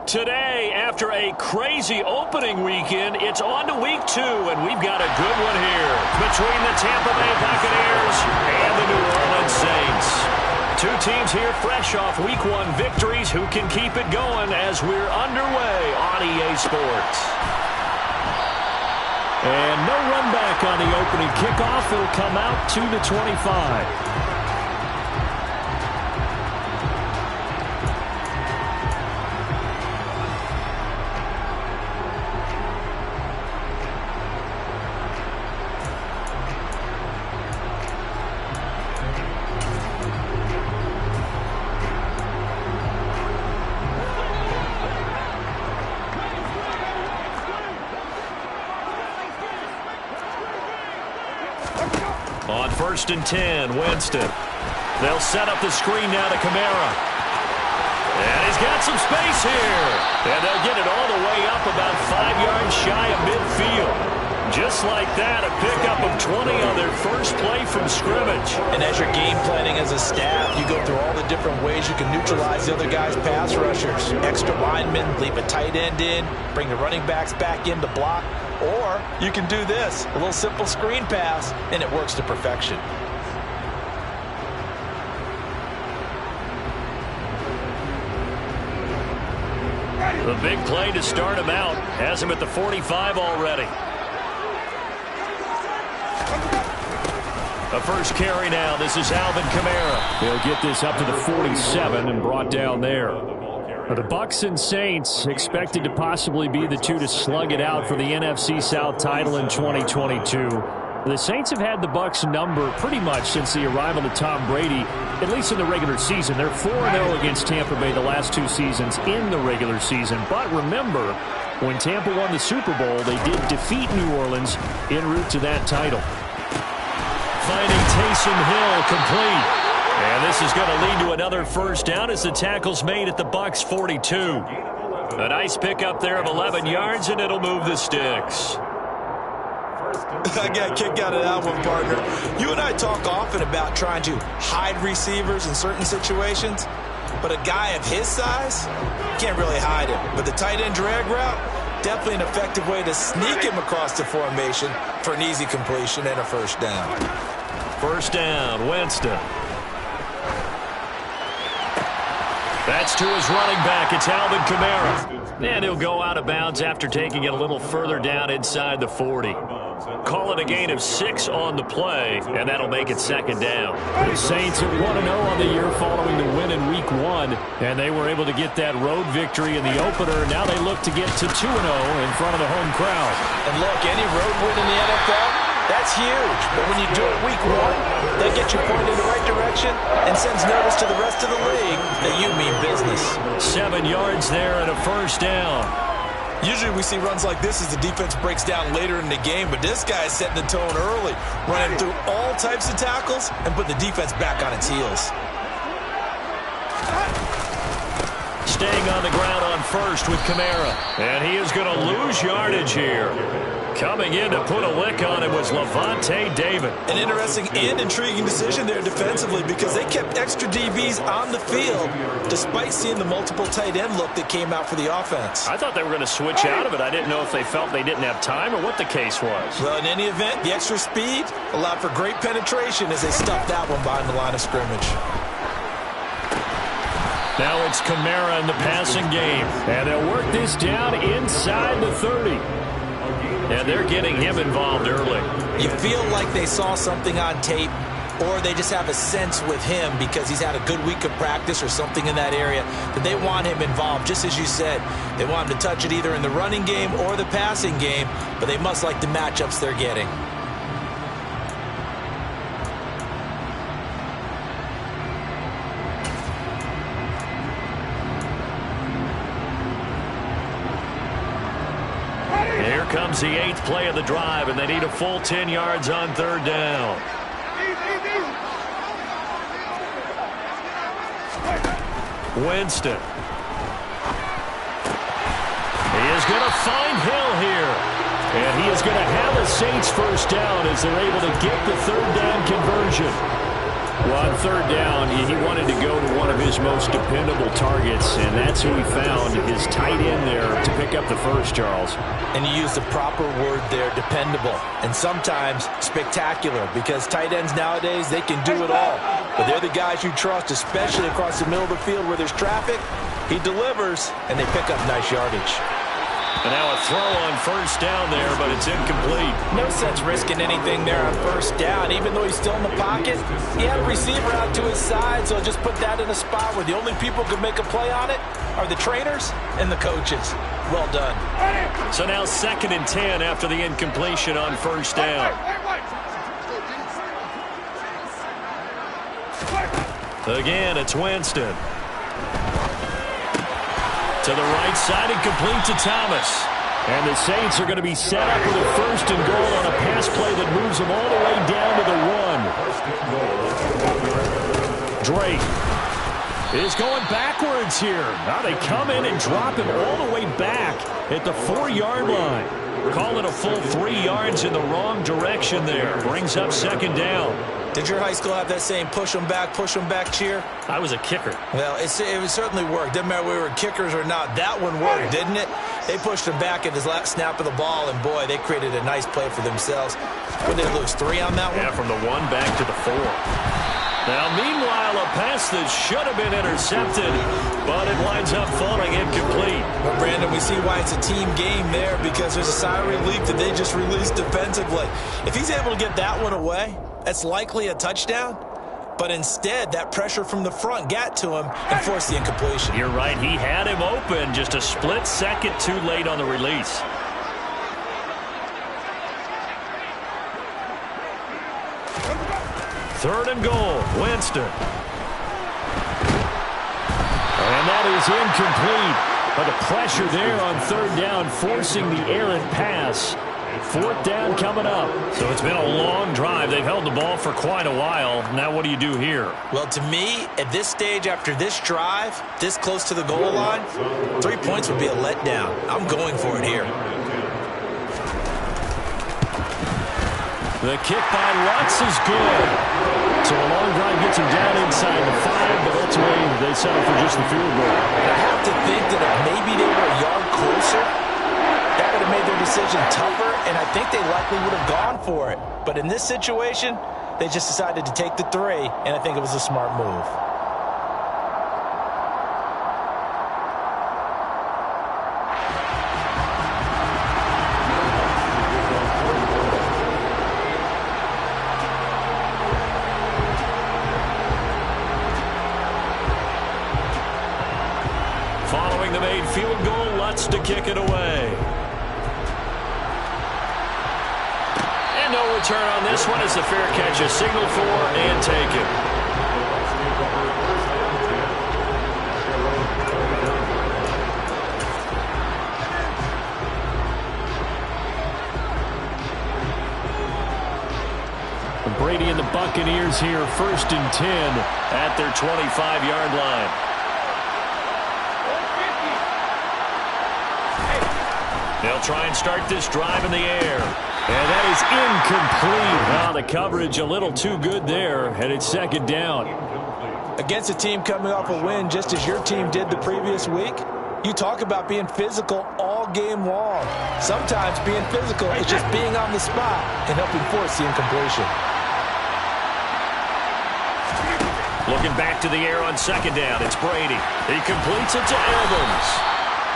Today, after a crazy opening weekend, it's on to week 2, and we've got a good one here between the Tampa Bay Buccaneers and the New Orleans Saints. Two teams here fresh off week 1 victories who can keep it going as we're underway on EA Sports. And no run back on the opening kickoff. It'll come out to the 25. On 1st and 10, Winston. They'll set up the screen now to Kamara. And he's got some space here. And they'll get it all the way up about 5 yards shy of midfield. Just like that, a pickup of 20 on their first play from scrimmage. And as you're game planning as a staff, you go through all the different ways you can neutralize the other guy's pass rushers. Extra linemen, leave a tight end in, bring the running backs back in to block. Or you can do this, a little simple screen pass, and it works to perfection. The big play to start him out. Has him at the 45 already. A first carry now. This is Alvin Kamara. They'll get this up to the 47 and brought down there. The Bucs and Saints expected to possibly be the two to slug it out for the NFC South title in 2022. The Saints have had the Bucs number pretty much since the arrival of Tom Brady, at least in the regular season. They're 4-0 against Tampa Bay the last 2 seasons in the regular season. But remember, when Tampa won the Super Bowl, they did defeat New Orleans en route to that title. Finding Taysom Hill complete. And this is going to lead to another first down as the tackle's made at the Bucs 42. A nice pickup there of 11 yards, and it'll move the sticks. I got a kick out of that one, partner. You and I talk often about trying to hide receivers in certain situations, but a guy of his size can't really hide him. But the tight end drag route, definitely an effective way to sneak him across the formation for an easy completion and a first down. First down, Winston. That's to his running back. It's Alvin Kamara. And he'll go out of bounds after taking it a little further down inside the 40. Call it a gain of 6 on the play, and that'll make it second down. The Saints are 1-0 on the year following the win in Week 1, and they were able to get that road victory in the opener. Now they look to get to 2-0 in front of the home crowd. And look, any road win in the NFL, that's huge. But when you do it Week 1, that gets you pointed in the right direction and sends notice to the rest of the league that you mean business. 7 yards there and a first down. Usually we see runs like this as the defense breaks down later in the game, but this guy is setting the tone early, running through all types of tackles and putting the defense back on its heels. Staying on the ground on first with Kamara. And he is going to lose yardage here. Coming in to put a lick on him was Levante David. An interesting and intriguing decision there defensively because they kept extra DBs on the field despite seeing the multiple tight end look that came out for the offense. I thought they were going to switch out of it. I didn't know if they felt they didn't have time or what the case was. Well, in any event, the extra speed allowed for great penetration as they stuffed that one behind the line of scrimmage. Now it's Kamara in the passing game. And they'll work this down inside the 30. And they're getting him involved early. You feel like they saw something on tape, or they just have a sense with him because he's had a good week of practice or something in that area that they want him involved. Just as you said, they want him to touch it either in the running game or the passing game, but they must like the matchups they're getting. Here comes the 8th play of the drive, and they need a full 10 yards on 3rd down. Winston. He is going to find Hill here. And he is going to have a Saints first down as they're able to get the 3rd down conversion. Well, on third down, he wanted to go to one of his most dependable targets, and that's who he found, his tight end there, to pick up the first, Charles. And you use the proper word there, dependable, and sometimes spectacular, because tight ends nowadays, they can do it all. But they're the guys you trust, especially across the middle of the field where there's traffic. He delivers, and they pick up nice yardage. And now a throw on first down there, but it's incomplete. No sense risking anything there on first down. Even though he's still in the pocket, he had a receiver out to his side, so just put that in a spot where the only people who can make a play on it are the trainers and the coaches. Well done. So now 2nd and 10 after the incompletion on first down. Again, it's Winston. To the right side and complete to Thomas. And the Saints are going to be set up with a 1st and goal on a pass play that moves them all the way down to the 1. Drake is going backwards here. Now they come in and drop him all the way back at the 4-yard line. Call it a full 3 yards in the wrong direction there. Brings up 2nd down. Did your high school have that saying, push them back cheer? I was a kicker. Well, it certainly worked. Didn't matter whether we were kickers or not. That one worked, didn't it? They pushed him back at his last snap of the ball, and, boy, they created a nice play for themselves. What did they lose, 3 on that one? Yeah, from the 1 back to the 4. Now, meanwhile, a pass that should have been intercepted, but it winds up falling incomplete. Well, Brandon, we see why it's a team game there, because there's a sigh of relief that they just released defensively. If he's able to get that one away, that's likely a touchdown. But instead, that pressure from the front got to him and forced the incompletion. You're right. He had him open, just a split second too late on the release. Third and goal, Winston. And that is incomplete. But the pressure there on third down, forcing the errant pass. 4th down coming up. So it's been a long drive. They've held the ball for quite a while. Now what do you do here? Well, to me, at this stage, after this drive, this close to the goal line, 3 points would be a letdown. I'm going for it here. The kick by Lutz is good. So a long drive gets him down inside the 5, but ultimately they settle for just the field goal. I have to think that if maybe they were a yard closer, that would have made their decision tougher, and I think they likely would have gone for it. But in this situation, they just decided to take the 3, and I think it was a smart move. Following the made field goal, Lutz to kick it away. And no return on this one as the fair catch is signaled for and taken. Brady and the Buccaneers here, 1st and 10 at their 25-yard line. They'll try and start this drive in the air. And that is incomplete. Wow, the coverage a little too good there, and it's 2nd down. Against a team coming off a win just as your team did the previous week, you talk about being physical all game long. Sometimes being physical is just being on the spot and helping force the incompletion. Looking back to the air on 2nd down, it's Brady. He completes it to Evans.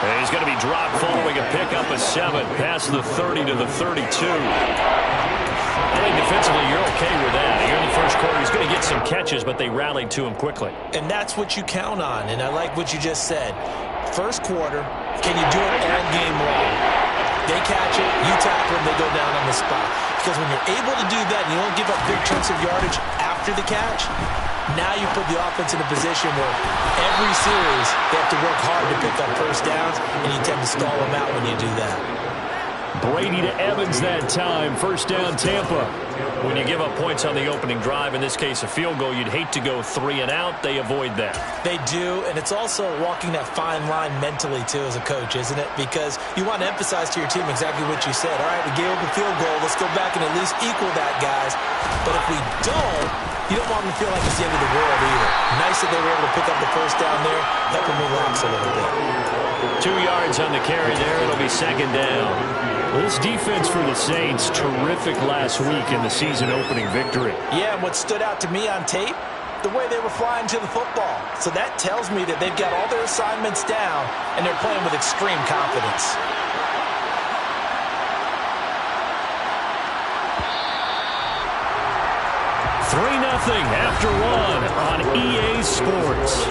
And he's going to be dropped following a pickup of 7 past the 30 to the 32. I think defensively you're okay with that. Here in the first quarter, he's going to get some catches, but they rallied to him quickly. And that's what you count on, and I like what you just said. First quarter, can you do it all game long? They catch it, you tackle them, they go down on the spot. Because when you're able to do that and you don't give up big chunks of yardage after the catch, now you put the offense in a position where every series they have to work hard to pick up first downs, and you tend to stall them out when you do that. Brady to Evans that time. 1st down, Tampa. When you give up points on the opening drive, in this case a field goal, you'd hate to go 3 and out. They avoid that. They do, and it's also walking that fine line mentally, too, as a coach, isn't it? Because you want to emphasize to your team exactly what you said. All right, we gave up a field goal. Let's go back and at least equal that, guys. But if we don't, you don't want them to feel like it's the end of the world either. Nice that they were able to pick up the first down there, help them relax a little bit. 2 yards on the carry there. It'll be second down. Well, this defense for the Saints, terrific last week in the season-opening victory. Yeah, and what stood out to me on tape, the way they were flying to the football. So that tells me that they've got all their assignments down, and they're playing with extreme confidence. Nothing after one on EA Sports.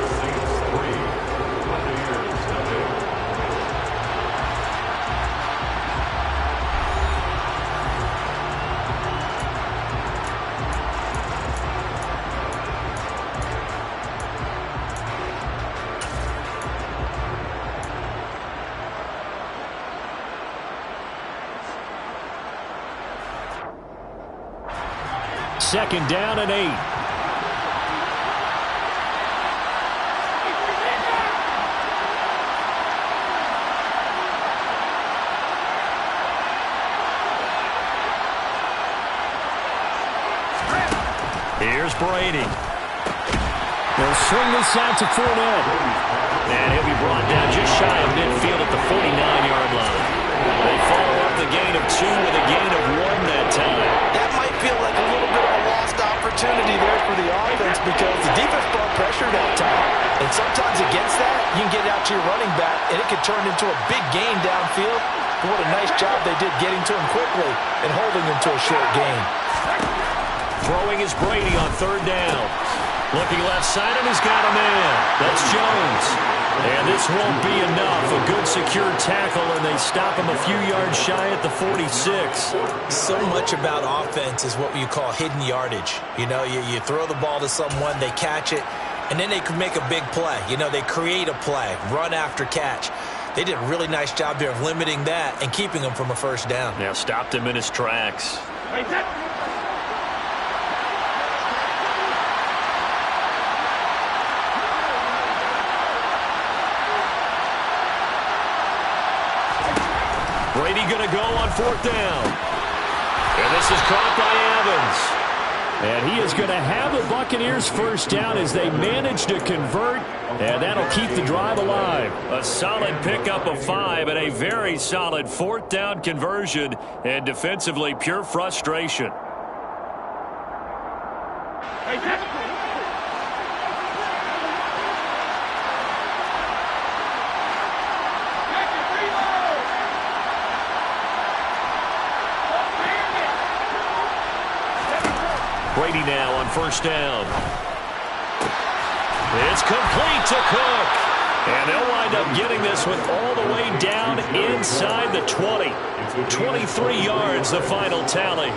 Second down and 8. Here's Brady. They'll swing this out to Fournette. And he'll be brought down just shy of midfield at the 49-yard line. They follow up the gain of 2 with a gain of 1 that time. That might feel like a little bit of a lost opportunity there for the offense because the defense brought pressure that time. And sometimes against that, you can get out to your running back, and it could turn into a big gain downfield. But what a nice job they did getting to him quickly and holding him to a short gain. Throwing is Brady on third down. Looking left side, and he's got a man. That's Jones. And this won't be enough. A good secure tackle, and they stop him a few yards shy at the 46. So much about offense is what you call hidden yardage. You know, you throw the ball to someone, they catch it, and then they can make a big play. You know, they create a play, run after catch. They did a really nice job there of limiting that and keeping him from a first down. Now stopped him in his tracks. Brady going to go on fourth down. And this is caught by Evans. And he is going to have the Buccaneers first down as they manage to convert, and that'll keep the drive alive. A solid pickup of 5 and a very solid fourth down conversion, and defensively pure frustration. Brady now on first down. It's complete to Cook. And they'll wind up getting this one all the way down inside the 20. 23 yards, the final tally.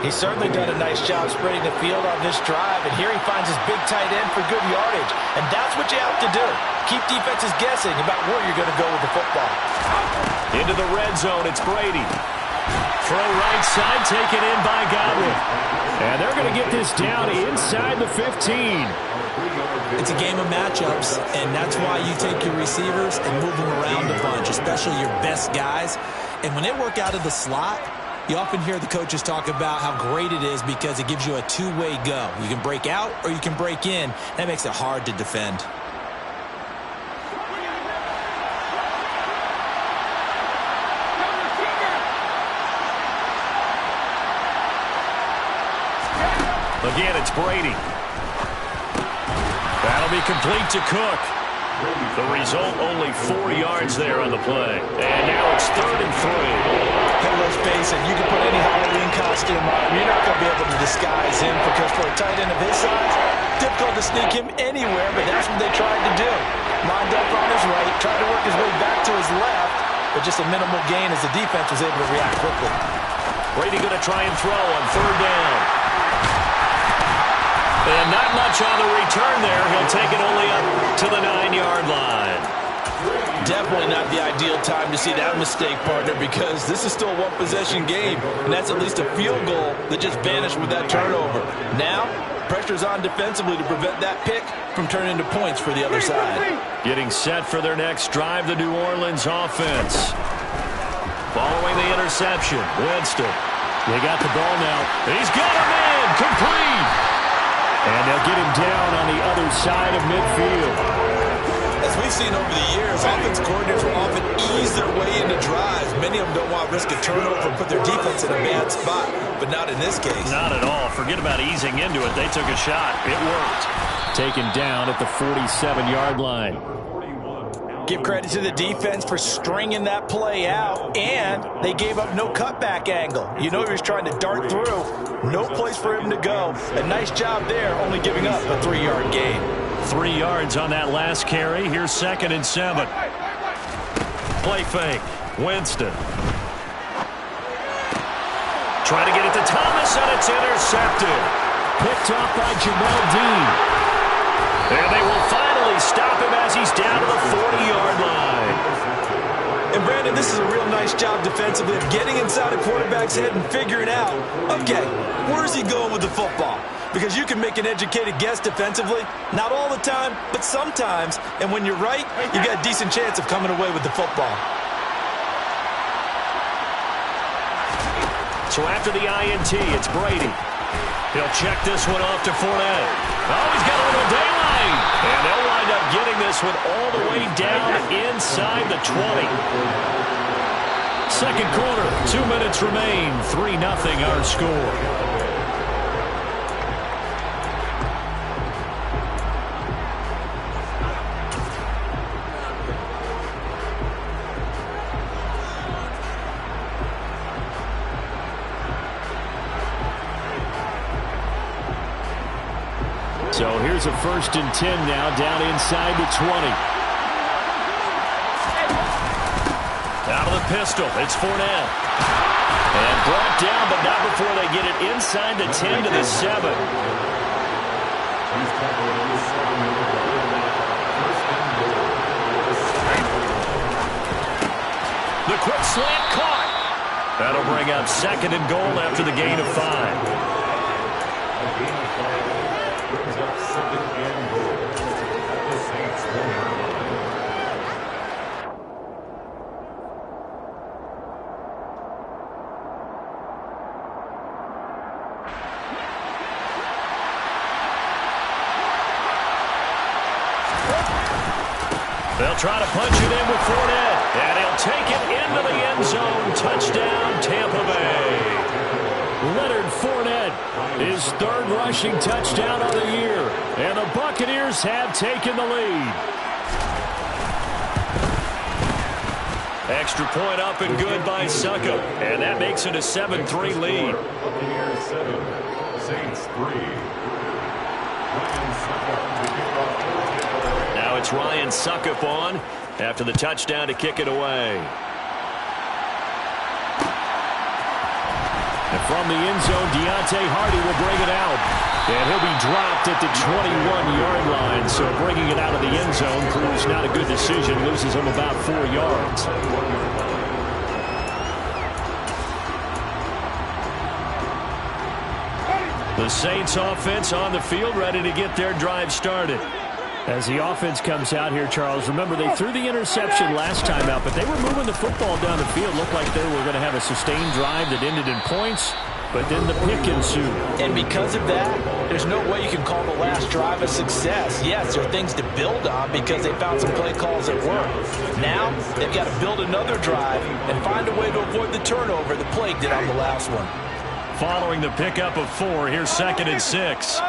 He's certainly done a nice job spreading the field on this drive. And here he finds his big tight end for good yardage. And that's what you have to do. Keep defenses guessing about where you're going to go with the football. Into the red zone, it's Brady. Throw right side, taken in by Godwin. And they're going to get this down inside the 15. It's a game of matchups, and that's why you take your receivers and move them around a bunch, especially your best guys. And when they work out of the slot, you often hear the coaches talk about how great it is because it gives you a two-way go. You can break out or you can break in. That makes it hard to defend. Again, it's Brady. That'll be complete to Cook. The result, only 4 yards there on the play. And now it's 3rd and 3. And let's face it, you can put any Halloween costume on him. You're not going to be able to disguise him because for a tight end of his size, difficult to sneak him anywhere, but that's what they tried to do. Lined up on his right, tried to work his way back to his left, but just a minimal gain as the defense was able to react quickly. Brady going to try and throw on 3rd down. And not much on the return there. He'll take it only up to the 9-yard line. Definitely not the ideal time to see that mistake, partner, because this is still a one-possession game, and that's at least a field goal that just vanished with that turnover. Now, pressure's on defensively to prevent that pick from turning into points for the other side. Getting set for their next drive, the New Orleans offense. Following the interception, Winston. They got the ball now. He's got a man, complete. And they'll get him down on the other side of midfield. As we've seen over the years, offense coordinators will often ease their way into drives. Many of them don't want to risk a turnover and put their defense in a bad spot, but not in this case. Not at all. Forget about easing into it. They took a shot. It worked. Taken down at the 47-yard line. Give credit to the defense for stringing that play out, and they gave up no cutback angle. You know he was trying to dart through. No place for him to go. A nice job there, only giving up a 3-yard gain. 3 yards on that last carry. Here's 2nd and 7. Play fake. Winston. Trying to get it to Thomas, and it's intercepted. Picked off by Jamel Dean. And they will finally stop him as he's down to the 40-yard line. And Brandon, this is a real nice job defensively of getting inside a quarterback's head and figuring out, okay, where's he going with the football? Because you can make an educated guess defensively, not all the time, but sometimes. And when you're right, you got a decent chance of coming away with the football. So after the INT, it's Brady. He'll check this one off to Fournette. Oh, he's got a little daylight. And they'll wind up getting this one all the way down inside the 20. Second quarter, 2 minutes remain. 3-0 our score. So here's a 1st and 10 now, down inside the 20. Out of the pistol, it's Fournette. And brought down, but not before they get it inside the 10 to the 7. The quick slant caught. That'll bring up 2nd and goal after the gain of 5. They'll try to punch it in with Fournette, and he'll take it into the end zone. Touchdown, Tampa Bay. Leonard Fournette, his 3rd rushing touchdown of the year, and the Buccaneers have taken the lead. Extra point up and good by Suckup, and that makes it a 7-3 lead. Buccaneers 7, Saints 3. Now it's Ryan Suckup on after the touchdown to kick it away. And from the end zone, Deontay Hardy will bring it out. And he'll be dropped at the 21-yard line. So bringing it out of the end zone proves not a good decision. Loses him about 4 yards. The Saints offense on the field, ready to get their drive started. As the offense comes out here, Charles, remember they threw the interception last time out, but they were moving the football down the field. Looked like they were going to have a sustained drive that ended in points, but then the pick ensued. And because of that, there's no way you can call the last drive a success. Yes, there are things to build on because they found some play calls that work. Now, they've got to build another drive and find a way to avoid the turnover the play did on the last one. Following the pickup of 4, here's 2nd and 6.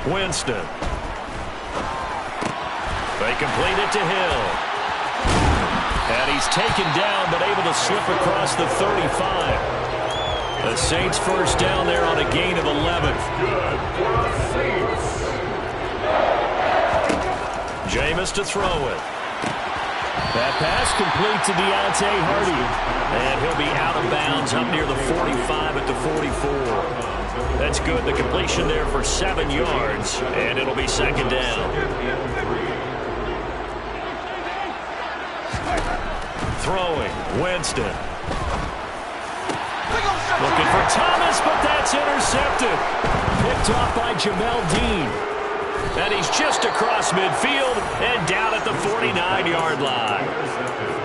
Winston. They complete it to Hill. And he's taken down, but able to slip across the 35. The Saints first down there on a gain of 11. Jameis to throw it. That pass complete to Deontay Hardy. And he'll be out of bounds up near the 45 at the 44. That's good. The completion there for 7 yards, and it'll be 2nd down. Throwing, Winston. Looking for Thomas, but that's intercepted. Picked off by Jamel Dean. And he's just across midfield and down at the 49-yard line.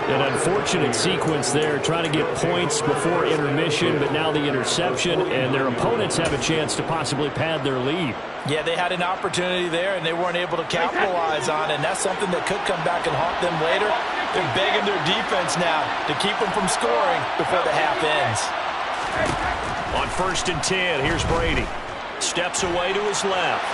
An unfortunate sequence there, trying to get points before intermission, but now the interception, and their opponents have a chance to possibly pad their lead. Yeah, they had an opportunity there, and they weren't able to capitalize on it, and that's something that could come back and haunt them later. They're begging their defense now to keep them from scoring before the half ends. On 1st and 10, here's Brady. Steps away to his left.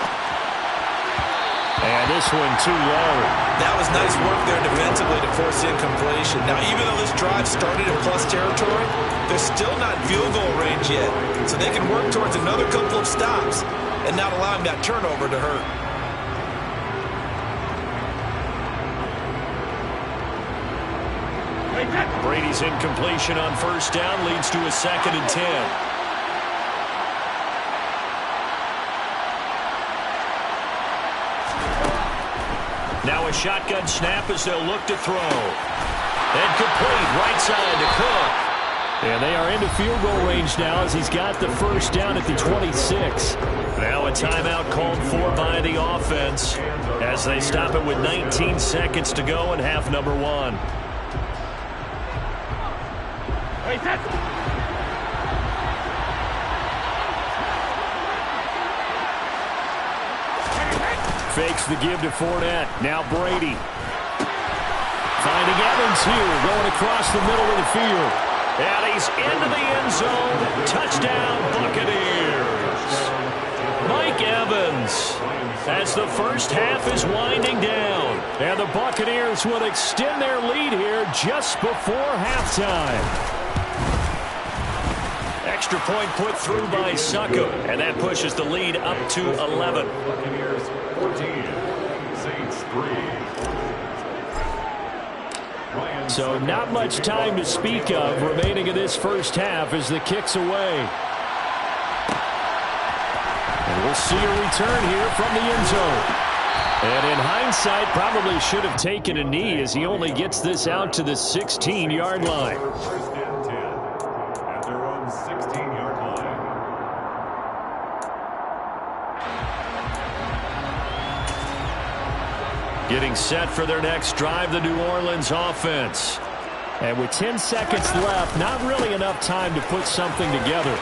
And this one too low. That was nice work there defensively to force the incompletion. Now, even though this drive started in plus territory, they're still not field goal range yet. So they can work towards another couple of stops and not allowing that turnover to hurt. Brady's incompletion on 1st down leads to a 2nd and 10. Now a shotgun snap as they'll look to throw. And complete right side to Cook. And they are into field goal range now as he's got the 1st down at the 26. Now a timeout called for by the offense as they stop it with 19 seconds to go in half number 1. Fakes the give to Fournette. Now Brady. Finding Evans here, going across the middle of the field. And he's into the end zone. Touchdown, Buccaneers. Mike Evans, as the first half is winding down. And the Buccaneers will extend their lead here just before halftime. Extra point put through by Succo, and that pushes the lead up to 11. Buccaneers 14, Saints 3. So not much time to speak of remaining in this first half as the kick's away. And we'll see a return here from the end zone. And in hindsight, probably should have taken a knee as he only gets this out to the 16-yard line. First and 10 at their own 16-yard line. Getting set for their next drive, the New Orleans offense. And with 10 seconds left, not really enough time to put something together.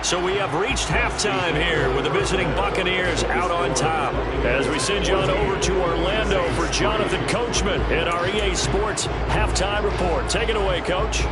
So we have reached halftime here with the visiting Buccaneers out on top. As we send you on over to Orlando for Jonathan Coachman in our EA Sports Halftime Report. Take it away, Coach.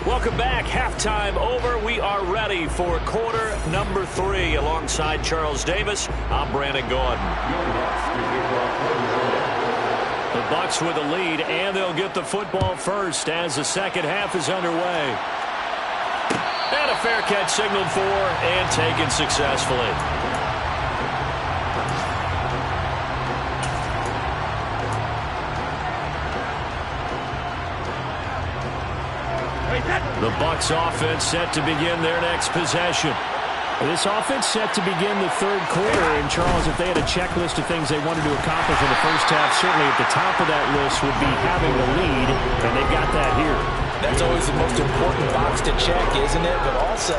Welcome back. Halftime over. We are ready for quarter number 3. Alongside Charles Davis, I'm Brandon Gordon. The Bucs with the lead, and they'll get the football first as the second half is underway. And a fair catch signaled for and taken successfully. The Bucs offense set to begin their next possession. This offense set to begin the third quarter. And, Charles, if they had a checklist of things they wanted to accomplish in the first half, certainly at the top of that list would be having the lead, and they've got that here. That's always the most important box to check, isn't it? But also,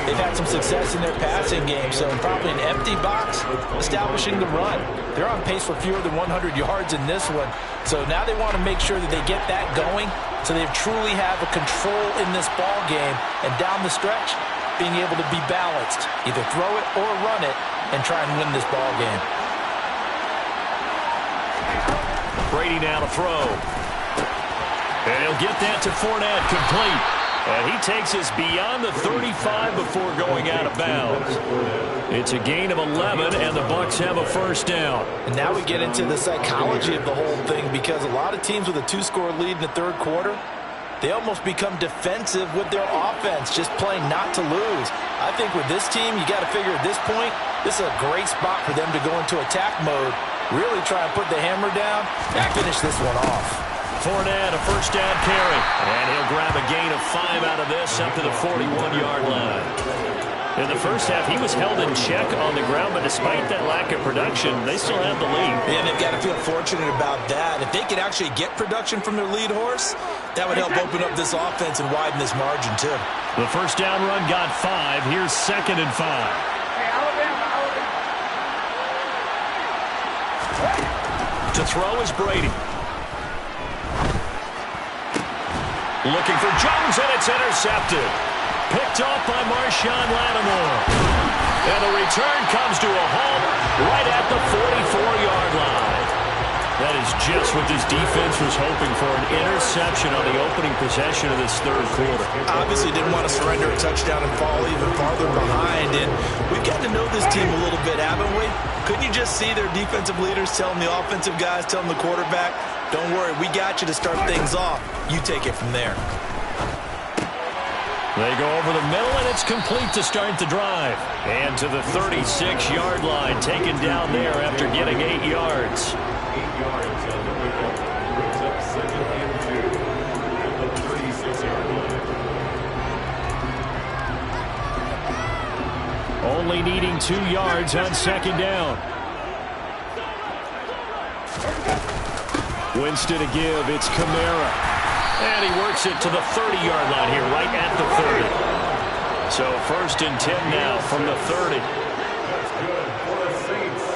they've had some success in their passing game, so probably an empty box, establishing the run. They're on pace for fewer than 100 yards in this one, so now they want to make sure that they get that going so they truly have a control in this ball game, and down the stretch, being able to be balanced, either throw it or run it, and try and win this ball game. Brady now to throw. And he'll get that to Fournette, complete. And he takes us beyond the 35 before going out of bounds. It's a gain of 11, and the Bucs have a first down. And now we get into the psychology of the whole thing, because a lot of teams with a 2-score lead in the third quarter, they almost become defensive with their offense, just playing not to lose. I think with this team, you got to figure at this point, This is a great spot for them to go into attack mode, really try and put the hammer down, and finish this one off. Fournette, a first down carry. And he'll grab a gain of 5 out of this up to the 41-yard line. In the first half, he was held in check on the ground, but despite that lack of production, they still have the lead. And they've got to feel fortunate about that. If they could actually get production from their lead horse, that would help open up this offense and widen this margin, too. The first down run got 5. Here's 2nd and 5. To throw is Brady. Looking for Jones, and it's intercepted. Picked off by Marshawn Lattimore. And the return comes to a halt right at the 44-yard line. That is just what this defense was hoping for, an interception on the opening possession of this third quarter. Obviously didn't want to surrender a touchdown and fall even farther behind. And we've got to know this team a little bit, haven't we? Couldn't you just see their defensive leaders telling the offensive guys, telling the quarterback, don't worry, we got you to start things off. You take it from there. They go over the middle, and it's complete to start the drive. And to the 36-yard line, taken down there after getting 8 yards. 8 yards on the pickup. Brings up 2nd and 2 at the 36-yard line. Only needing 2 yards on 2nd down. Winston to give. It's Kamara. And he works it to the 30-yard line here, right at the 30. So 1st and 10 now from the 30. That's good for the Saints.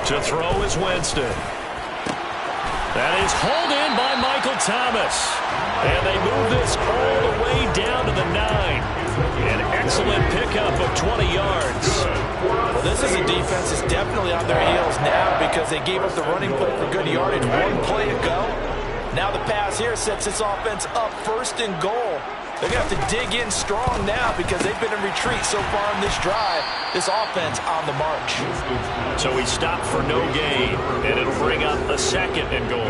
To throw is Winston. That is hauled in by Michael Thomas. And they move this all the way down to the 9. An excellent pickup of 20 yards. Well, this is a defense that's definitely on their heels now because they gave up the running play for good yardage 1 play ago. Now the pass here sets this offense up 1st and goal. They're going to have to dig in strong now because they've been in retreat so far in this drive. This offense on the march. So he stopped for no gain, and it'll bring up a 2nd and goal.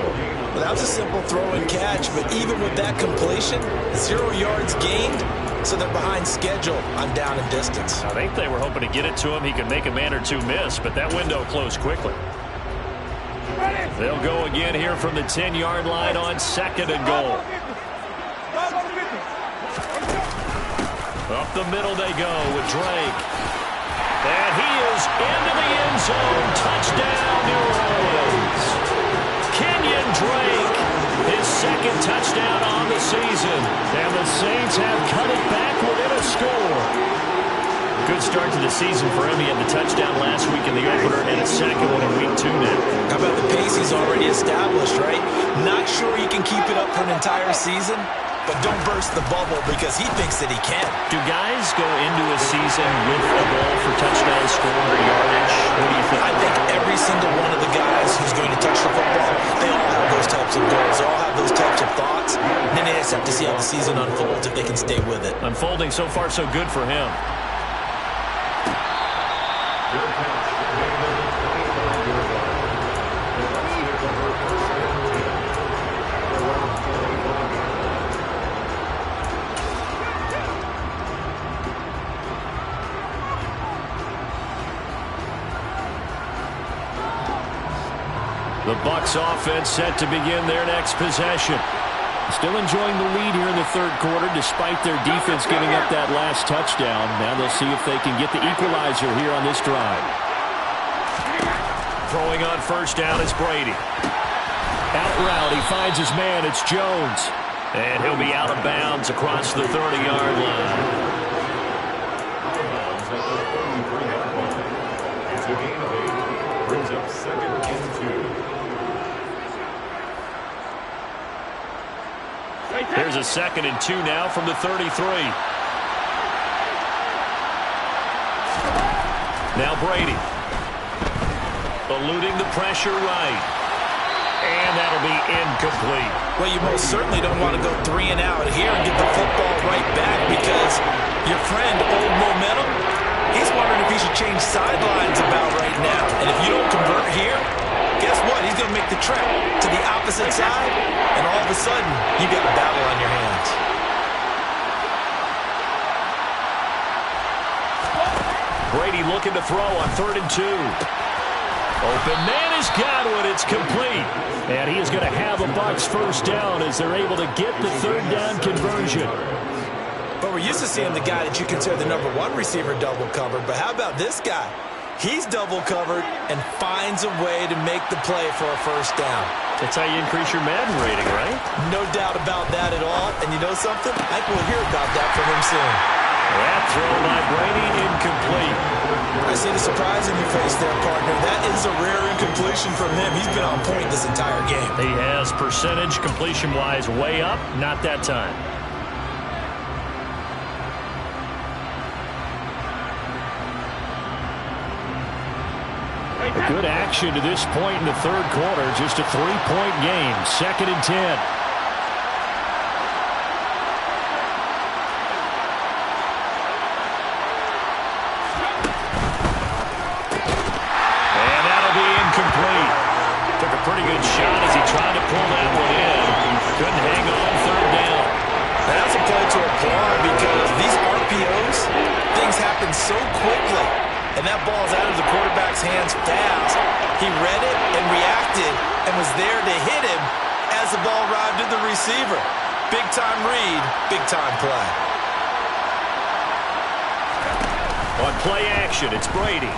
Well, that was a simple throw and catch, but even with that completion, 0 yards gained, so they're behind schedule on down and distance. I think they were hoping to get it to him. He could make a man or two miss, but that window closed quickly. They'll go again here from the 10-yard line on 2nd and goal. Up the middle they go with Drake. And he is into the end zone. Touchdown, New Orleans. Kenyon Drake, his 2nd touchdown on the season. And the Saints have cut it back within a score. Good start to the season for him. He had the touchdown last week in the opener and a 2nd one in week 2 now. How about the pace he's already established, right? Not sure he can keep it up for an entire season, but don't burst the bubble because he thinks that he can. Do guys go into a season with a goal for touchdown score or yardage? What do you think? I think every single one of the guys who's going to touch the football, they all have those types of goals. They all have those types of thoughts. And then they just have to see how the season unfolds if they can stay with it. Unfolding so far so good for him. The Bucs offense set to begin their next possession. Still enjoying the lead here in the third quarter despite their defense giving up that last touchdown. Now they'll see if they can get the equalizer here on this drive. Throwing on 1st down is Brady. Out route, he finds his man. It's Jones. And he'll be out of bounds across the 30-yard line. It's a gain of 8. Brings up 2nd and 2. There's a 2nd and 2 now from the 33. Now Brady. Eluding the pressure right. And that'll be incomplete. Well, you most certainly don't want to go 3 and out here and get the football right back because your friend, Old Momentum, he's wondering if he should change sidelines about right now. And if you don't convert here, guess what? He's going to make the trek to the opposite side, and all of a sudden, you got a battle on your hands. Brady looking to throw on 3rd and 2. Open man has got one. It's complete. And he is going to have a Bucs first down as they're able to get the 3rd down conversion. But we're used to seeing the guy that you consider the #1 receiver double covered. But how about this guy? He's double covered and finds a way to make the play for a first down. That's how you increase your Madden rating, right? No doubt about that at all. And you know something? I think we'll hear about that from him soon. That throw by Brady incomplete. I see the surprise in your face there, partner. That is a rare incompletion from him. He's been on point this entire game. He has percentage completion-wise way up. Not that time. A good action to this point in the 3rd quarter. Just a 3-point game. 2nd and 10. Pretty good shot as he tried to pull that one in. Couldn't hang on 3rd down. That's a play to applaud because these RPOs, things happen so quickly. And that ball's out of the quarterback's hands fast. He read it and reacted and was there to hit him as the ball arrived at the receiver. Big-time read, big-time play. On play action, it's Brady.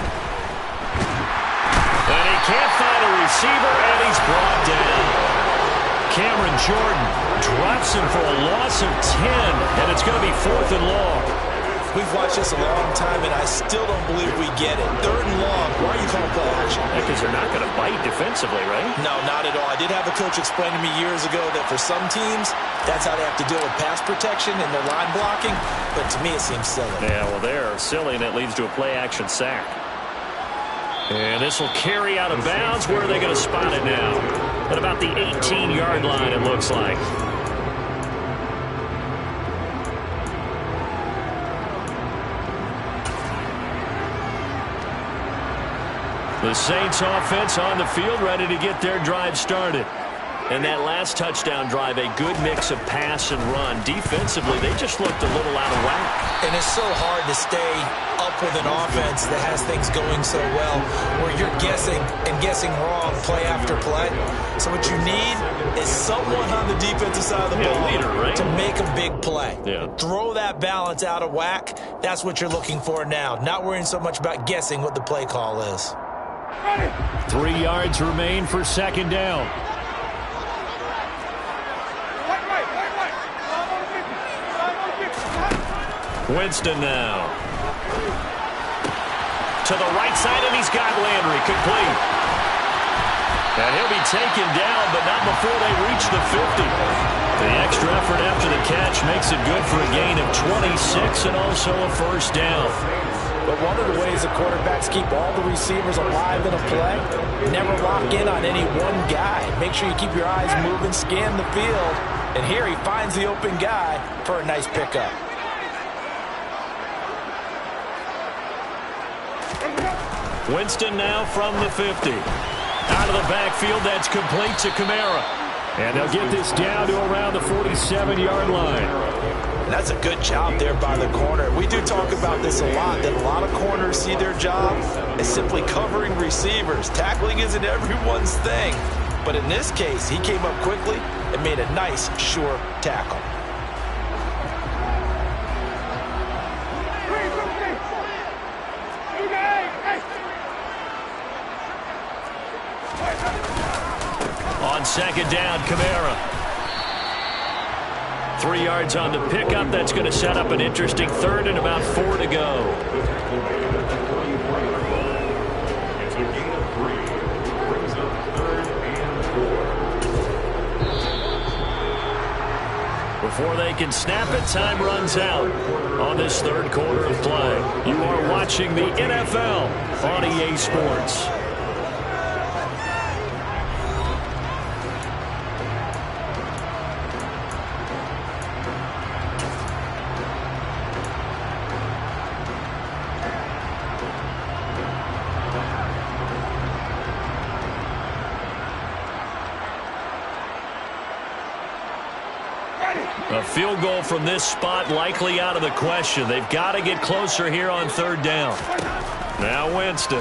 And he can't find a receiver, and he's brought down. Cameron Jordan drops him for a loss of 10, and it's going to be 4th and long. We've watched this a long time, and I still don't believe we get it. 3rd and long, why are you calling play action? Because they're not going to bite defensively, right? No, not at all. I did have a coach explain to me years ago that for some teams, that's how they have to deal with pass protection and their line blocking, but to me it seems silly. Yeah, well, they're silly, and it leads to a play action sack. And this will carry out of bounds. Where are they going to spot it now? At about the 18-yard line, it looks like. The Saints offense on the field, ready to get their drive started. And that last touchdown drive, a good mix of pass and run. Defensively, they just looked a little out of whack. And it's so hard to stay up with an offense that has things going so well, where you're guessing and guessing wrong play after play. So what you need is someone on the defensive side of the ball leader, right? to make a big play. Yeah. Throw that balance out of whack. That's what you're looking for now. Not worrying so much about guessing what the play call is. 3 yards remain for 2nd down. Winston now. To the right side, and he's got Landry complete. And he'll be taken down, but not before they reach the 50. The extra effort after the catch makes it good for a gain of 26 and also a first down. But one of the ways the quarterbacks keep all the receivers alive in a play, never lock in on any one guy. Make sure you keep your eyes moving, scan the field. And here he finds the open guy for a nice pickup. Winston now from the 50. Out of the backfield, that's complete to Kamara. And they'll get this down to around the 47-yard line. And that's a good job there by the corner. We do talk about this a lot, that a lot of corners see their job as simply covering receivers. Tackling isn't everyone's thing. But in this case, he came up quickly and made a nice, sure tackle. On 2nd down, Kamara. 3 yards on the pickup. That's going to set up an interesting 3rd and about 4 to go. It's a gain of 3. Brings up 3rd and 4. Before they can snap it, time runs out on this 3rd quarter of play. You are watching the NFL on EA Sports. A field goal from this spot likely out of the question. They've got to get closer here on 3rd down. Now Winston.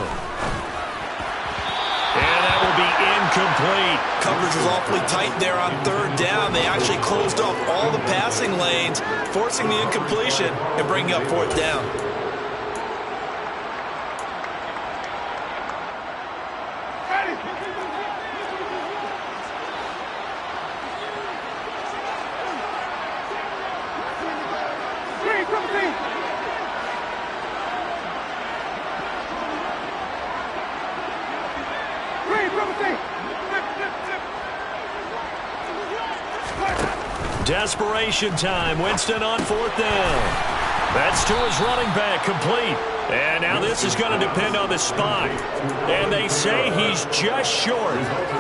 And that will be incomplete. Coverage was awfully tight there on third down. They actually closed off all the passing lanes, forcing the incompletion and bringing up fourth down. Desperation time. Winston on fourth down. That's to his running back, complete. And now this is going to depend on the spot. And they say he's just short.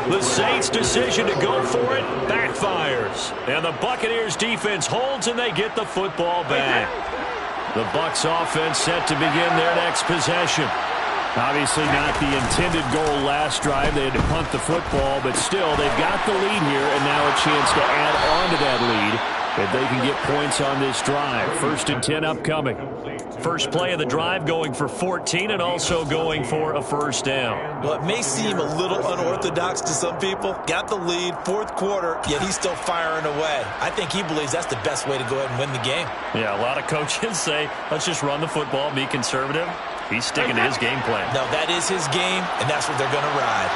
The Saints' decision to go for it backfires. And the Buccaneers' defense holds, and they get the football back. The Bucs offense set to begin their next possession. Obviously not the intended goal last drive. They had to punt the football, but still, they've got the lead here, and now a chance to add on to that lead if they can get points on this drive. 1st and 10 upcoming. First play of the drive going for 14 and also going for a first down. Well, it may seem a little unorthodox to some people. Got the lead, fourth quarter, yet he's still firing away. I think he believes that's the best way to go ahead and win the game. Yeah, a lot of coaches say, let's just run the football, be conservative. He's sticking to his game plan. No, that is his game, and that's what they're going to ride.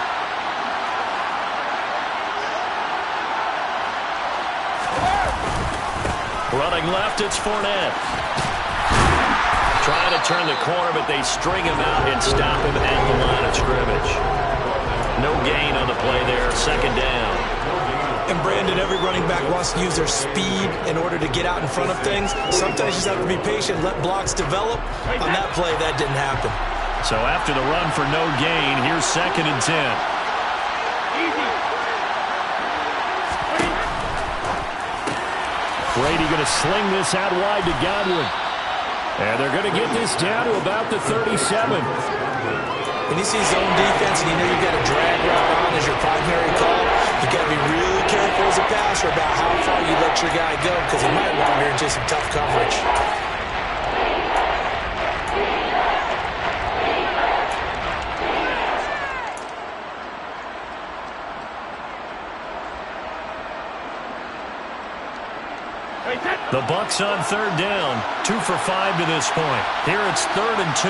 Running left, it's Fournette. Trying to turn the corner, but they string him out and stop him at the line of scrimmage. No gain on the play there, second down. And Brandon, every running back wants to use their speed in order to get out in front of things. Sometimes you just have to be patient, let blocks develop. On that play, that didn't happen. So after the run for no gain, here's 2nd and 10. Brady going to sling this out wide to Godwin. And they're going to get this down to about the 37. When you see zone defense and you know you've got a drag route on as your primary call, you got to be really careful as a passer about how far you let your guy go because he might wander into some tough coverage. The Bucs on third down, 2 for 5 to this point. Here it's 3rd and 2.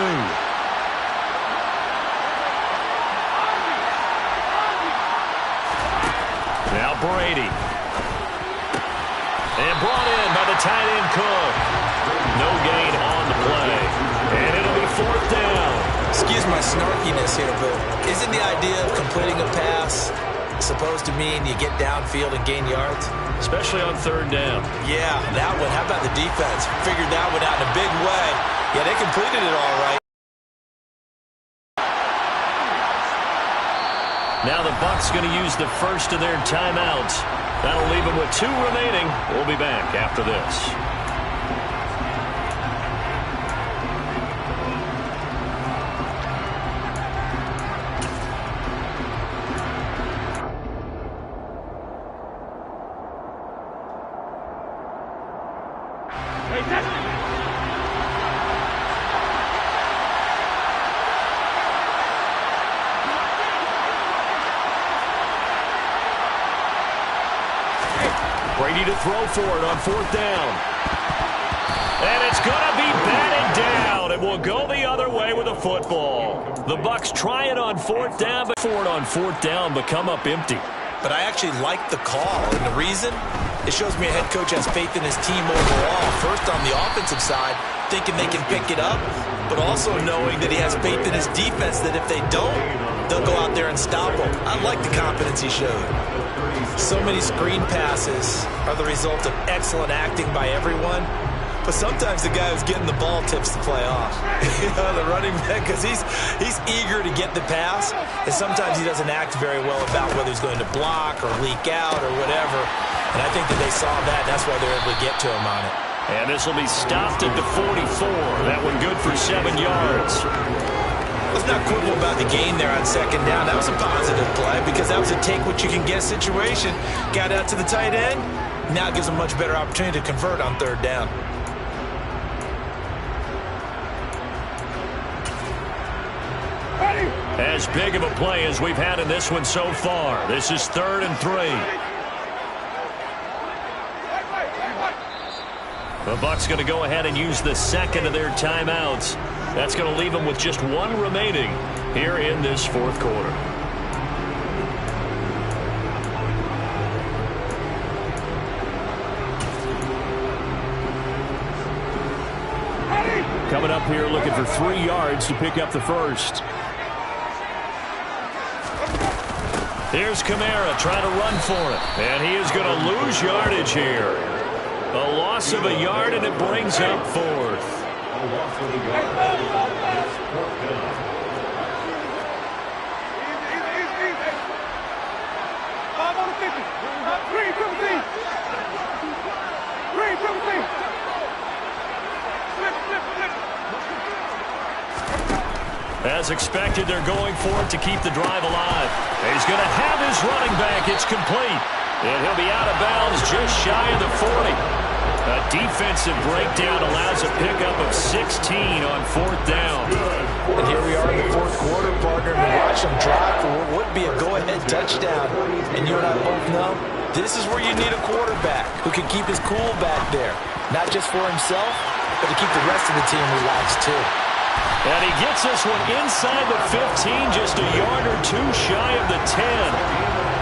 Now Brady. And brought in by the tight end Cook. No gain on the play. And it'll be 4th down. Excuse my snarkiness here, but isn't the idea of completing a pass supposed to mean you get downfield and gain yards? Especially on third down. Yeah, that one. How about the defense? Figured that one out in a big way. Yeah, they completed it all right. Now the Bucs going to use the first of their timeouts. That'll leave them with 2 remaining. We'll be back after this. Brady to throw for it on 4th down. And it's going to be batted down. It will go the other way with a football. The Bucs try it on 4th down, but for it on 4th down, but come up empty. But I actually like the call, and the reason? It shows me a head coach has faith in his team overall. First on the offensive side, thinking they can pick it up, but also knowing that he has faith in his defense that if they don't, they'll go out there and stop them. I like the confidence he showed. So many screen passes are the result of excellent acting by everyone. But sometimes the guy who's getting the ball tips the play off. The running back, because he's eager to get the pass, and sometimes he doesn't act very well about whether he's going to block or leak out or whatever. And I think that they saw that, and that's why they're able to get to him on it. And this will be stopped at the 44. That one good for 7 yards. Let's not quibble about the gain there on 2nd down. That was a positive play because that was a take-what-you-can-get situation. Got out to the tight end. Now it gives them a much better opportunity to convert on 3rd down. As big of a play as we've had in this one so far. This is 3rd and 3. The Bucs going to go ahead and use the second of their timeouts. That's going to leave them with just one remaining here in this 4th quarter. Coming up here looking for 3 yards to pick up the first. Here's Kamara trying to run for it. And he is going to lose yardage here. A loss of a yard, and it brings up 4th. As expected, they're going for it to keep the drive alive. He's going to have his running back. It's complete. And he'll be out of bounds just shy of the 40. A defensive breakdown allows a pickup of 16 on 4th down. And here we are in the 4th quarter, partner, to watch them drive for what would be a go-ahead touchdown. And you and I both know this is where you need a quarterback who can keep his cool back there. Not just for himself, but to keep the rest of the team relaxed too. And he gets this one inside the 15, just a yard or 2 shy of the 10.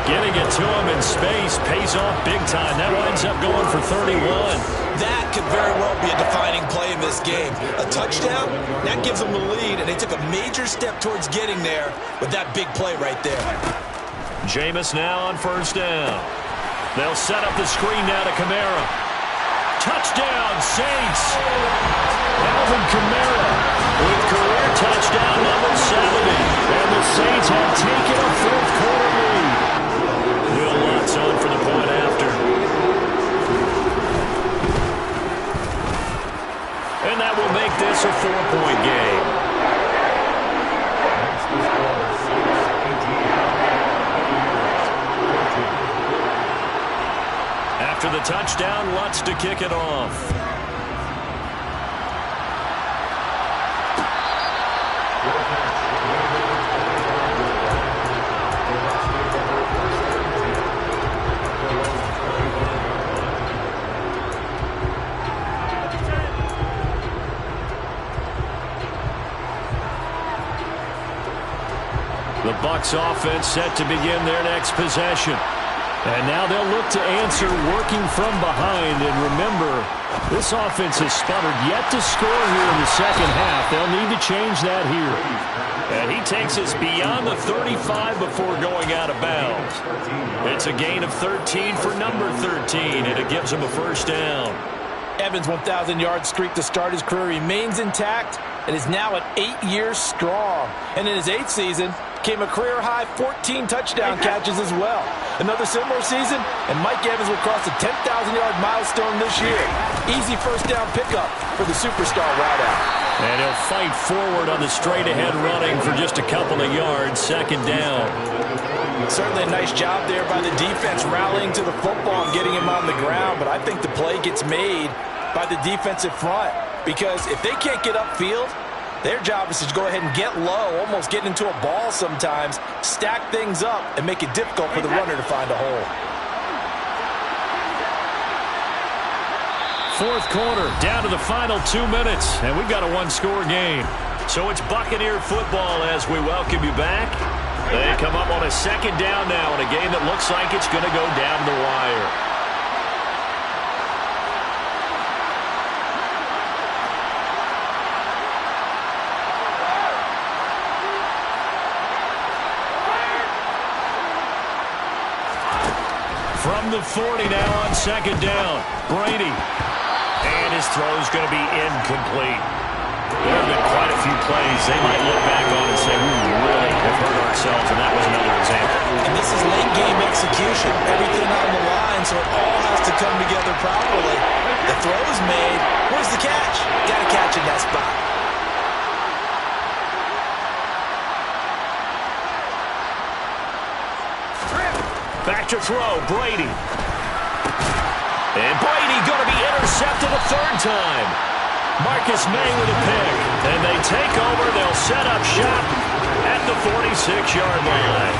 Getting it to him in space pays off big time. That winds up going for 31. That could very well be a defining play in this game. A touchdown, that gives them the lead, and they took a major step towards getting there with that big play right there. Jameis now on 1st down. They'll set up the screen now to Kamara. Touchdown, Saints. Alvin Kamara with career touchdown number 70. And the Saints have taken a 4th quarter lead. Will Lutz on for the point after. And that will make this a 4-point game. After the touchdown, Lutz to kick it off. The Bucs offense set to begin their next possession. And now they'll look to answer working from behind. And remember, this offense has sputtered yet to score here in the second half. They'll need to change that here. And he takes us beyond the 35 before going out of bounds. It's a gain of 13 for number 13, and it gives him a 1st down. Evans' 1,000-yard streak to start his career remains intact and is now at 8 years strong. And in his 8th season, came a career-high 14 touchdown catches as well. Another similar season, and Mike Evans will cross the 10,000-yard milestone this year. Easy 1st down pickup for the superstar route out. And he'll fight forward on the straight-ahead running for just a couple of yards, 2nd down. Certainly a nice job there by the defense rallying to the football and getting him on the ground, but I think the play gets made by the defensive front because if they can't get upfield, their job is to go ahead and get low, almost get into a ball sometimes, stack things up, and make it difficult for the runner to find a hole. 4th quarter, down to the final 2 minutes, and we've got a 1-score game. So it's Buccaneer football as we welcome you back. They come up on a 2nd down now in a game that looks like it's going to go down the wire. From the 40 now on 2nd down. Brady. And his throw is going to be incomplete. There have been quite a few plays they might look back on and say, we really have hurt ourselves, and that was another example. And this is late game execution. Everything on the line, so it all has to come together properly. The throw is made. Where's the catch? Got to catch in that spot. Back to throw, Brady. And Brady going to be intercepted a 3rd time. Marcus May with a pick. And they take over. They'll set up shop at the 46-yard line.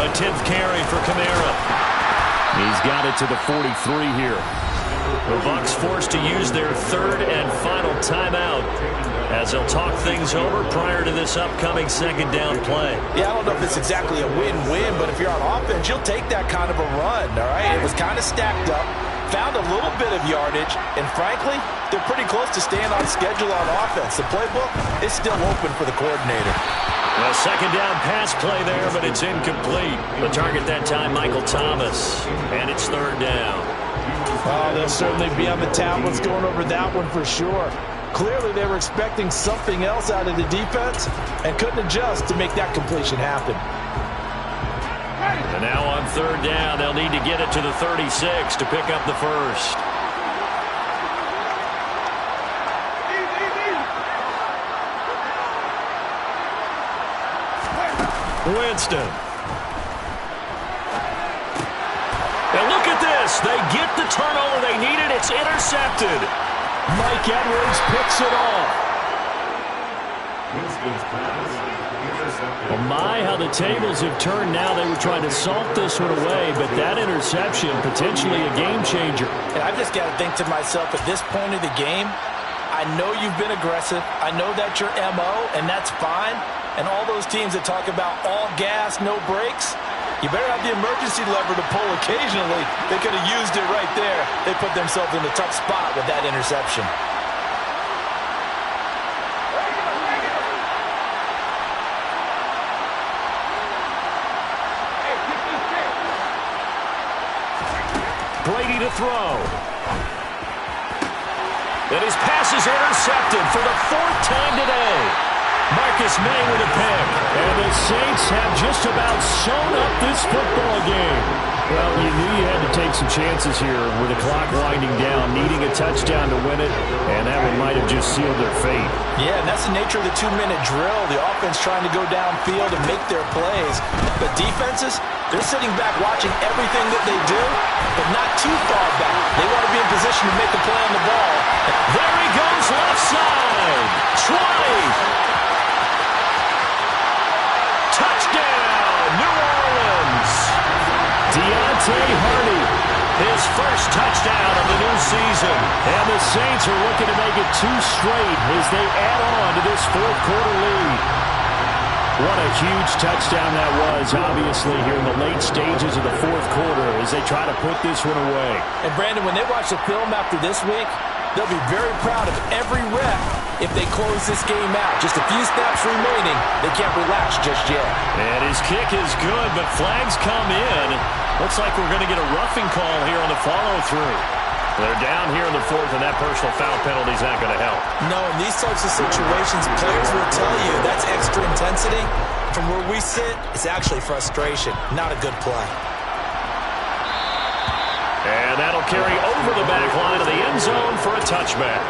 A 10th carry for Kamara. He's got it to the 43 here. The Bucs forced to use their third and final timeout as they'll talk things over prior to this upcoming second down play. Yeah, I don't know if it's exactly a win-win, but if you're on offense, you'll take that kind of a run, all right? It was kind of stacked up, found a little bit of yardage, and frankly, they're pretty close to staying on schedule on offense. The playbook is still open for the coordinator. A second down pass play there, but it's incomplete. The target that time, Michael Thomas, and it's third down. Oh, they'll certainly be on the tablets going over that one for sure. Clearly, they were expecting something else out of the defense and couldn't adjust to make that completion happen. And now on third down, they'll need to get it to the 36 to pick up the first. Winston. And look at this. They get the turnover they needed. It's intercepted. Mike Edwards picks it off. Well, my, how the tables have turned now. They were trying to salt this one away, but that interception, potentially a game changer. And I've just got to think to myself, at this point of the game, I know you've been aggressive. I know that's your MO, and that's fine. And all those teams that talk about all gas, no brakes, you better have the emergency lever to pull occasionally. They could have used it right there. They put themselves in a tough spot with that interception. Brady to throw. And his pass is intercepted for the fourth time today. Marcus May with a pick. And the Saints have just about sewn up this football game. Well, you knew you had to take some chances here with the clock winding down, needing a touchdown to win it, and that one might have just sealed their fate. Yeah, and that's the nature of the 2-minute drill. The offense trying to go downfield and make their plays. But defenses, they're sitting back watching everything that they do, but not too far back. They want to be in position to make a play on the ball. There he goes left side. Twice. Touchdown, New Orleans. Deontay Hardy. His first touchdown of the new season. And the Saints are looking to make it 2 straight as they add on to this fourth-quarter lead. What a huge touchdown that was, obviously, here in the late stages of the fourth quarter as they try to put this one away. And, Brandon, when they watch the film after this week, they'll be very proud of every rep if they close this game out. Just a few snaps remaining. They can't relax just yet. And his kick is good, but flags come in. Looks like we're going to get a roughing call here on the follow-through. They're down here in the fourth, and that personal foul penalty is not going to help. No, in these types of situations, players will tell you that's extra intensity. From where we sit, it's actually frustration, not a good play. And that'll carry over the back line of the end zone for a touchback.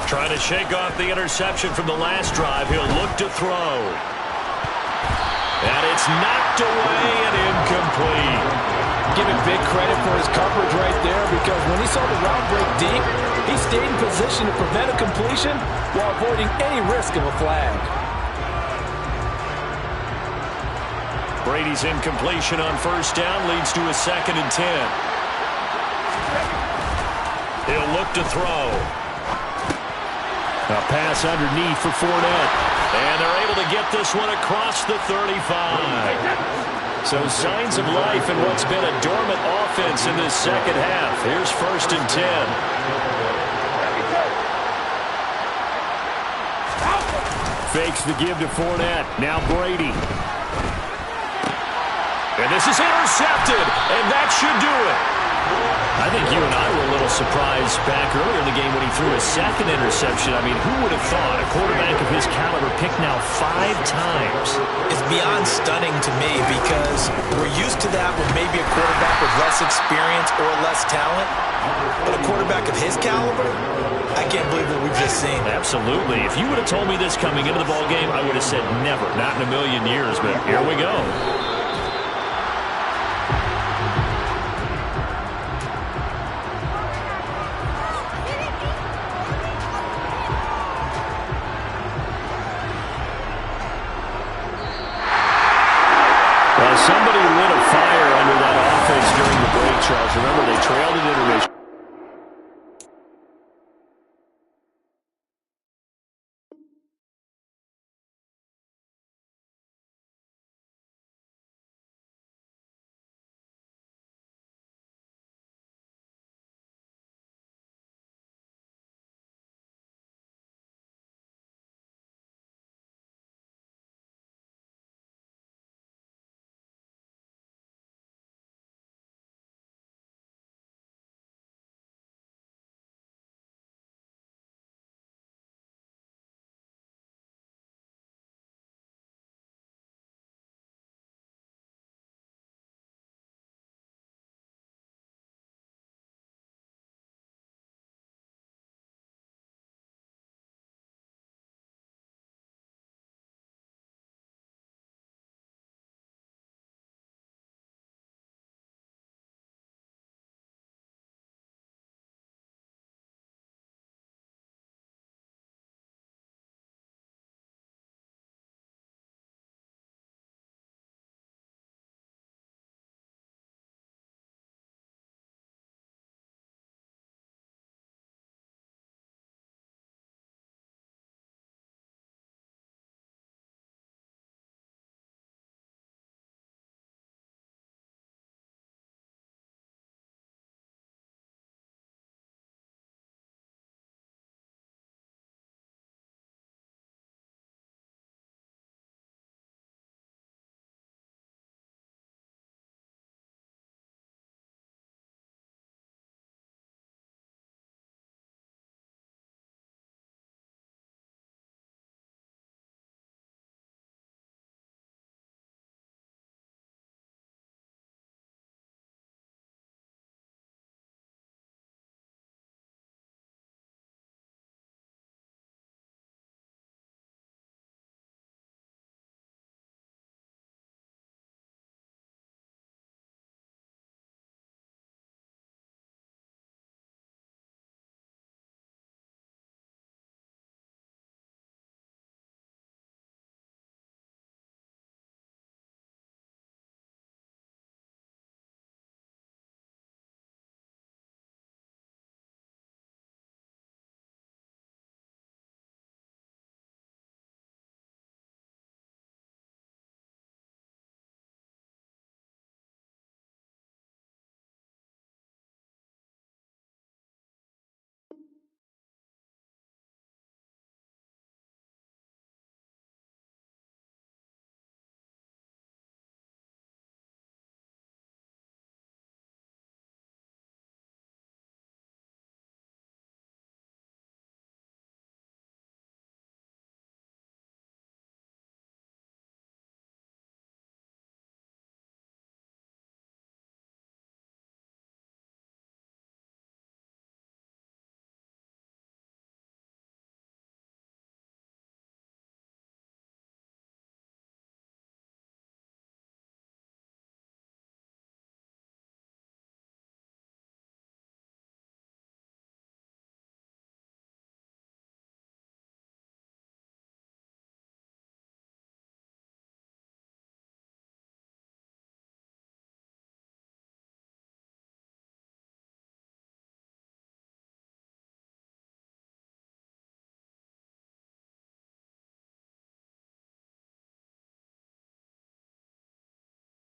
Trying to shake off the interception from the last drive. He'll look to throw. And it's knocked away and incomplete. Give him big credit for his coverage right there, because when he saw the route break deep, he stayed in position to prevent a completion while avoiding any risk of a flag. Brady's incompletion on first down leads to a 2nd and 10. He'll look to throw. A pass underneath for Fournette. And they're able to get this one across the 35. So signs of life in what's been a dormant offense in this second half. Here's 1st and 10. Fakes the give to Fournette. Now Brady. And this is intercepted, and that should do it. I think you and I were a little surprised back earlier in the game when he threw his second interception. I mean, who would have thought a quarterback of his caliber picked now 5 times? It's beyond stunning to me because we're used to that with maybe a quarterback with less experience or less talent. But a quarterback of his caliber, I can't believe what we've just seen. Absolutely. If you would have told me this coming into the ballgame, I would have said never, not in a million years. But here we go. Somebody lit a fire under that offense during the break, Charles. Remember, they trailed it intermission.